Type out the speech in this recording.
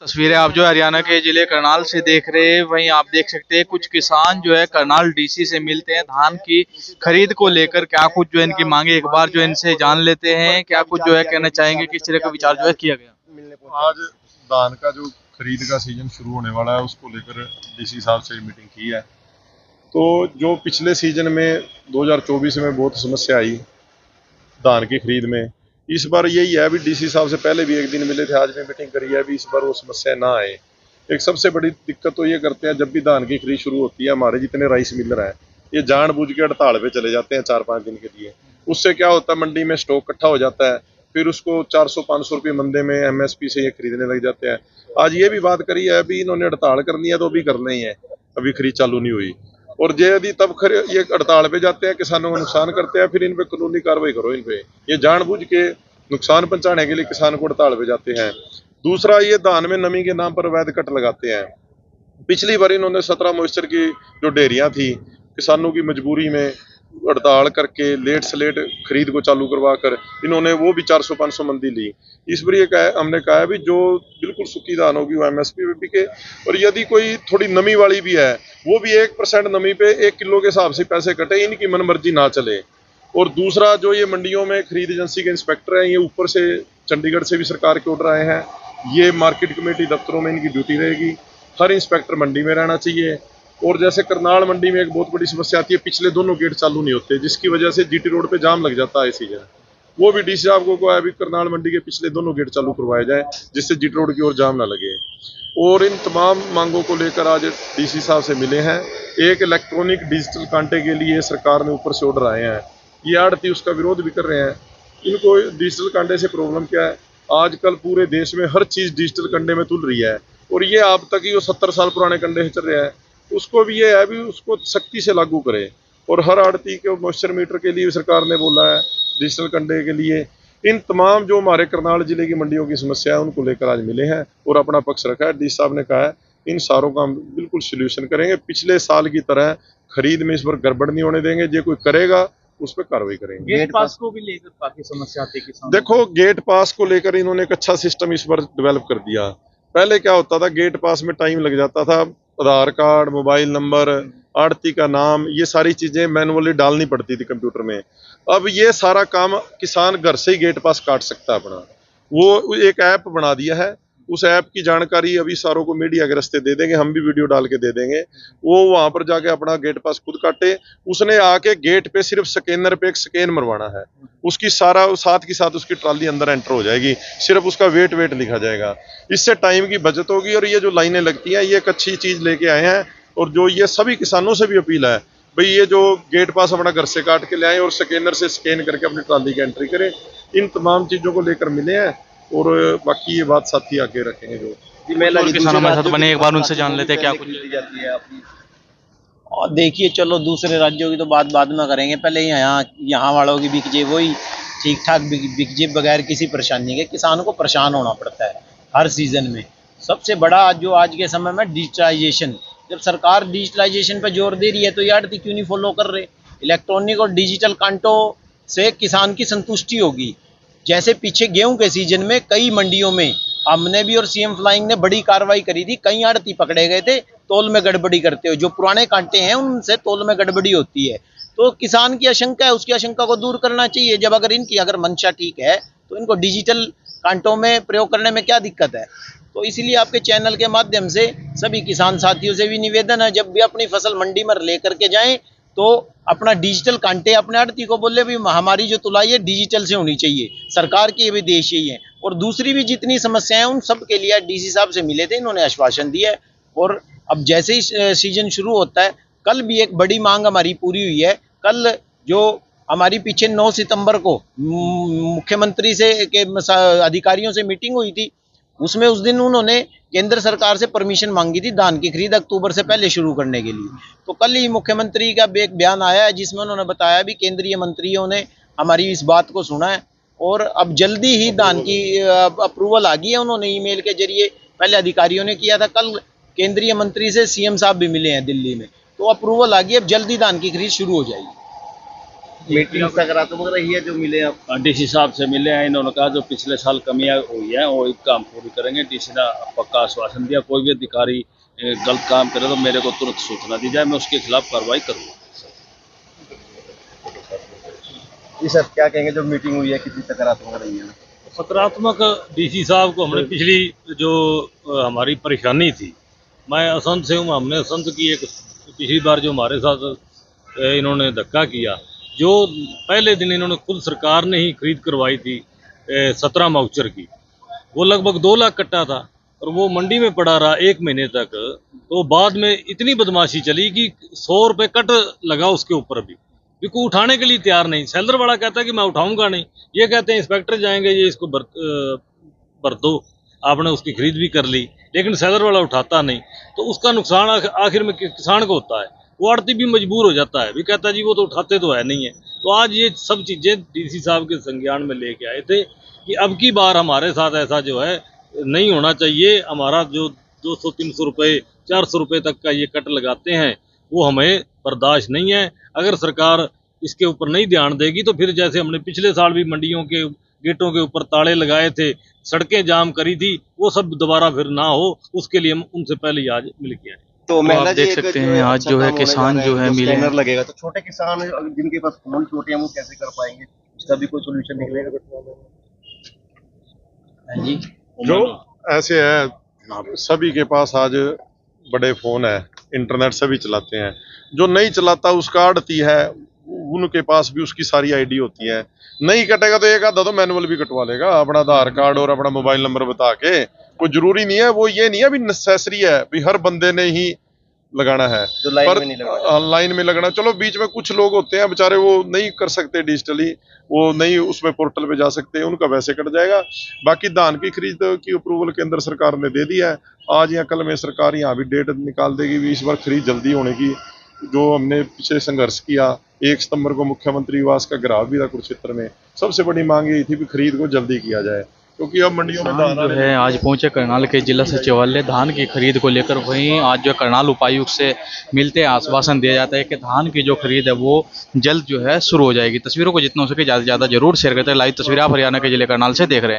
तस्वीरें आप जो है हरियाणा के जिले करनाल से देख रहे हैं, वहीं आप देख सकते हैं कुछ किसान जो है करनाल डीसी से मिलते हैं धान की खरीद को लेकर। क्या कुछ जो है इनकी मांगे, एक बार जो इनसे जान लेते हैं क्या कुछ जो है कहना चाहेंगे, किस तरह का विचार जो है किया गया। आज धान का जो खरीद का सीजन शुरू होने वाला है उसको लेकर डीसी साहब से मीटिंग की है। तो जो पिछले सीजन में 2024 में बहुत समस्या आई धान की खरीद में, इस बार यही है। अभी डीसी साहब से पहले भी एक दिन मिले थे, आज भी मीटिंग करी है, अभी इस बार वो समस्या ना आए। एक सबसे बड़ी दिक्कत तो ये करते हैं, जब भी धान की खरीद शुरू होती है हमारे जितने राइस मिलर हैं ये जानबूझ के हड़ताल पे चले जाते हैं 4-5 दिन के लिए। उससे क्या होता है, मंडी में स्टॉक इकट्ठा हो जाता है, फिर उसको 400-500 रुपये मंदे में एमएसपी से ये खरीदने लग जाते हैं। आज ये भी बात करी है, अभी इन्होंने हड़ताल करनी है तो अभी करना ही है, अभी खरीद चालू नहीं हुई। और यदि तब ये हड़ताल पे जाते हैं, किसानों को नुकसान करते हैं, फिर इन पे कानूनी कार्रवाई करो। इन पे ये जानबूझ के नुकसान पहुंचाने के लिए किसान को हड़ताल पे जाते हैं। दूसरा, ये धान में नमी के नाम पर अवैध कट लगाते हैं। पिछली बार इन्होंने 17 मॉइस्चर की जो डेयरियां थी, किसानों की मजबूरी में हड़ताल करके लेट से लेट खरीद को चालू करवा कर इन्होंने वो भी 400-500 मंदी ली। इस बार ये हमने कहा है भी जो बिल्कुल सूखी धान होगी वो एमएसपी पे बिके, और यदि कोई थोड़ी नमी वाली भी है वो भी 1% नमी पे 1 किलो के हिसाब से पैसे कटे, इनकी मनमर्जी ना चले। और दूसरा, जो ये मंडियों में खरीद एजेंसी के इंस्पेक्टर हैं, ये ऊपर से चंडीगढ़ से भी सरकार के ऑर्डर आए हैं, ये मार्केट कमेटी दफ्तरों में इनकी ड्यूटी रहेगी। हर इंस्पेक्टर मंडी में रहना चाहिए। और जैसे करनाल मंडी में एक बहुत बड़ी समस्या आती है, पिछले दोनों गेट चालू नहीं होते, जिसकी वजह से जीटी रोड पे जाम लग जाता है सीजन। वो भी डीसी साहब को अभी करनाल मंडी के पिछले दोनों गेट चालू करवाए जाए, जिससे जीटी रोड की ओर जाम ना लगे। और इन तमाम मांगों को लेकर आज डीसी साहब से मिले हैं। एक इलेक्ट्रॉनिक डिजिटल कांटे के लिए सरकार ने ऊपर से ऑर्डर आए हैं, ये आड़ती उसका विरोध भी कर रहे हैं। इनको डिजिटल कांटे से प्रॉब्लम क्या है, आजकल पूरे देश में हर चीज़ डिजिटल कंडे में तुल रही है, और ये अब तक ही वो 70 साल पुराने कंडे से चल रहे हैं। उसको भी ये है भी उसको सख्ती से लागू करे। और हर आड़ती के मॉइस्चर मीटर के लिए सरकार ने बोला है, डिजिटल कंडे के लिए। इन तमाम जो हमारे करनाल जिले की मंडियों की समस्या है उनको लेकर आज मिले हैं और अपना पक्ष रखा है। डी साहब ने कहा है इन सारों का हम बिल्कुल सोल्यूशन करेंगे, पिछले साल की तरह खरीद में इस बार गड़बड़ नहीं होने देंगे, जो कोई करेगा उस पर कार्रवाई करेंगे। गेट पास को भी लेकर काफी समस्या आती है। देखो, गेट पास को लेकर इन्होंने एक अच्छा सिस्टम इस बार डेवलप कर दिया। पहले क्या होता था, गेट पास में टाइम लग जाता था, आधार कार्ड, मोबाइल नंबर, आड़ती का नाम, ये सारी चीजें मैनुअली डालनी पड़ती थी कंप्यूटर में। अब ये सारा काम किसान घर से ही गेट पास काट सकता है अपना। वो एक ऐप बना दिया है, उस ऐप की जानकारी अभी सारों को मीडिया के रास्ते दे देंगे, हम भी वीडियो डाल के दे देंगे। वो वहां पर जाके अपना गेट पास खुद काटे। उसने आके गेट पे सिर्फ स्कैनर पे एक स्कैन मरवाना है, उसकी सारा साथ की साथ उसकी ट्रॉली अंदर एंटर हो जाएगी, सिर्फ उसका वेट लिखा जाएगा। इससे टाइम की बचत होगी। और ये जो लाइनें लगती हैं, ये एक अच्छी चीज लेके आए हैं। और जो ये सभी किसानों से भी अपील है, भाई ये जो गेट पास अपना घर से काट के ले आए और स्कैनर से स्कैन करके अपनी ट्रॉली की एंट्री करें। इन तमाम चीजों को लेकर मिले हैं और बाकी ये बात साथी आगे रखेंगे। जो किसानों में साथ बने, एक बार उनसे जान लेते हैं क्या कुछ दी जाती है अपनी। और देखिए, चलो दूसरे राज्यों की तो बात बाद में करेंगे, पहले यहाँ वालों की बिक जाए, वही ठीक ठाक बिक जाए बगैर किसी परेशानी के। किसान को परेशान होना पड़ता है हर सीजन में। सबसे बड़ा जो आज के समय में डिजिटलाइजेशन, जब सरकार डिजिटलाइजेशन पर जोर दे रही है तो ये आड़ती क्यों नहीं फॉलो कर रहे। इलेक्ट्रॉनिक और डिजिटल कांटों से किसान की संतुष्टि होगी। जैसे पीछे गेहूं के सीजन में कई मंडियों में हमने भी और सीएम फ्लाइंग ने बड़ी कार्रवाई करी थी, कई आड़ती पकड़े गए थे तोल में गड़बड़ी करते हुए। जो पुराने कांटे हैं उनसे तोल में गड़बड़ी होती है, तो किसान की आशंका है, उसकी आशंका को दूर करना चाहिए। जब अगर मंशा ठीक है तो इनको डिजिटल कांटों में प्रयोग करने में क्या दिक्कत है। तो इसलिए आपके चैनल के माध्यम से सभी किसान साथियों से भी निवेदन है, जब भी अपनी फसल मंडी में लेकर के जाएं तो अपना डिजिटल कांटे अपने आड़ती को बोले भी हमारी जो तुलाई है डिजिटल से होनी चाहिए। सरकार की ये भी देश यही है। और दूसरी भी जितनी समस्याएं उन सब के लिए डीसी साहब से मिले थे, इन्होंने आश्वासन दिया है। और अब जैसे ही सीजन शुरू होता है, कल भी एक बड़ी मांग हमारी पूरी हुई है। कल जो हमारी पीछे 9 सितंबर को मुख्यमंत्री से के अधिकारियों से मीटिंग हुई थी, उसमें उस दिन उन्होंने केंद्र सरकार से परमिशन मांगी थी धान की खरीद अक्टूबर से पहले शुरू करने के लिए। तो कल ही मुख्यमंत्री का एक बयान आया है जिसमें उन्होंने बताया भी केंद्रीय मंत्रियों ने हमारी इस बात को सुना है और अब जल्दी ही धान की अप्रूवल आ गई है। उन्होंने ईमेल के जरिए, पहले अधिकारियों ने किया था, कल केंद्रीय मंत्री से सीएम साहब भी मिले हैं दिल्ली में, तो अप्रूवल आ गई, अब जल्दी धान की खरीद शुरू हो जाएगी। मीटिंग सकारात्मक रही है जो मिले आप? डीसी साहब से मिले हैं, इन्होंने कहा जो पिछले साल कमियां हुई हैं वो एक काम पूरी करेंगे। डीसी ने पक्का आश्वासन दिया, कोई भी अधिकारी गलत काम करे तो मेरे को तुरंत सूचना दी जाए, मैं उसके खिलाफ कार्रवाई करूँगा। जी सर, क्या कहेंगे जो मीटिंग हुई है कितनी सकारात्मक रही है? सकारात्मक डीसी साहब को हमने पिछली जो हमारी परेशानी थी, मैं असंत से हूँ, हमने असंत की एक पिछली बार जो हमारे साथ इन्होंने धक्का किया, जो पहले दिन इन्होंने खुद सरकार ने ही खरीद करवाई थी 17 माउचर की, वो लगभग 2 लाख कट्टा था और वो मंडी में पड़ा रहा 1 महीने तक। तो बाद में इतनी बदमाशी चली कि 100 रुपये कट लगा उसके ऊपर भी, क्योंकि उठाने के लिए तैयार नहीं। सेलर वाला कहता है कि मैं उठाऊंगा नहीं, ये कहते हैं इंस्पेक्टर जाएंगे, ये इसको भर दो, आपने उसकी खरीद भी कर ली, लेकिन सेलर वाला उठाता नहीं। तो उसका नुकसान आखिर में किसान को होता है, वो आड़ती भी मजबूर हो जाता है, भी कहता है जी वो तो उठाते तो है नहीं है। तो आज ये सब चीज़ें डीसी साहब के संज्ञान में लेके आए थे कि अब की बार हमारे साथ ऐसा जो है नहीं होना चाहिए। हमारा जो 200-300 रुपये 400 रुपये तक का ये कट लगाते हैं वो हमें बर्दाश्त नहीं है। अगर सरकार इसके ऊपर नहीं ध्यान देगी तो फिर जैसे हमने पिछले साल भी मंडियों के गेटों के ऊपर ताले लगाए थे, सड़कें जाम करी थी, वो सब दोबारा फिर ना हो, उसके लिए हम उनसे पहले ही आज मिल के आए। तो आप देख सकते हैं आज जो है किसान जो है मिले हैं। लगेगा तो छोटे किसान जिनके पास फोन छोटे हैं वो कैसे कर पाएंगे? इसका भी कोई सोल्यूशन निकलेगा? हाँ जी, जो ऐसे है सभी के पास आज बड़े फोन है, इंटरनेट सभी चलाते हैं। जो नहीं चलाता उसका आड़ती है, उनके पास भी उसकी सारी आईडी होती है। नहीं कटेगा तो एक आधा तो मैनुअल भी कटवा लेगा, अपना आधार कार्ड और अपना मोबाइल नंबर बता के। कोई जरूरी नहीं है, वो ये नहीं है भी नेसेसरी है भी हर बंदे ने ही लगाना है, जो लाइन में नहीं लगाना। लाइन में लगना। चलो बीच में कुछ लोग होते हैं बेचारे, वो नहीं कर सकते डिजिटली, वो नहीं उसमें पोर्टल पे जा सकते, उनका वैसे कट जाएगा। बाकी धान की खरीद की अप्रूवल केंद्र सरकार ने दे दिया है, आज या कल में सरकार यहाँ भी डेट निकाल देगी भी इस बार खरीद जल्दी होने की। जो हमने पीछे संघर्ष किया, 1 सितंबर को मुख्यमंत्री निवास का घेराव भी था कुरुक्षेत्र में, सबसे बड़ी मांग यही थी कि खरीद को जल्दी किया जाए, क्योंकि अब मंडियों में जो है आज पहुंचे करनाल के जिला सचिवालय धान की खरीद को लेकर। वहीं आज जो करनाल उपायुक्त से मिलते आश्वासन दिया जाता है कि धान की जो खरीद है वो जल्द जो है शुरू हो जाएगी। तस्वीरों को जितना हो सके ज़्यादा से ज़्यादा जरूर शेयर करते हैं। लाइव तस्वीरें आप हरियाणा के जिले करनाल से देख रहे हैं।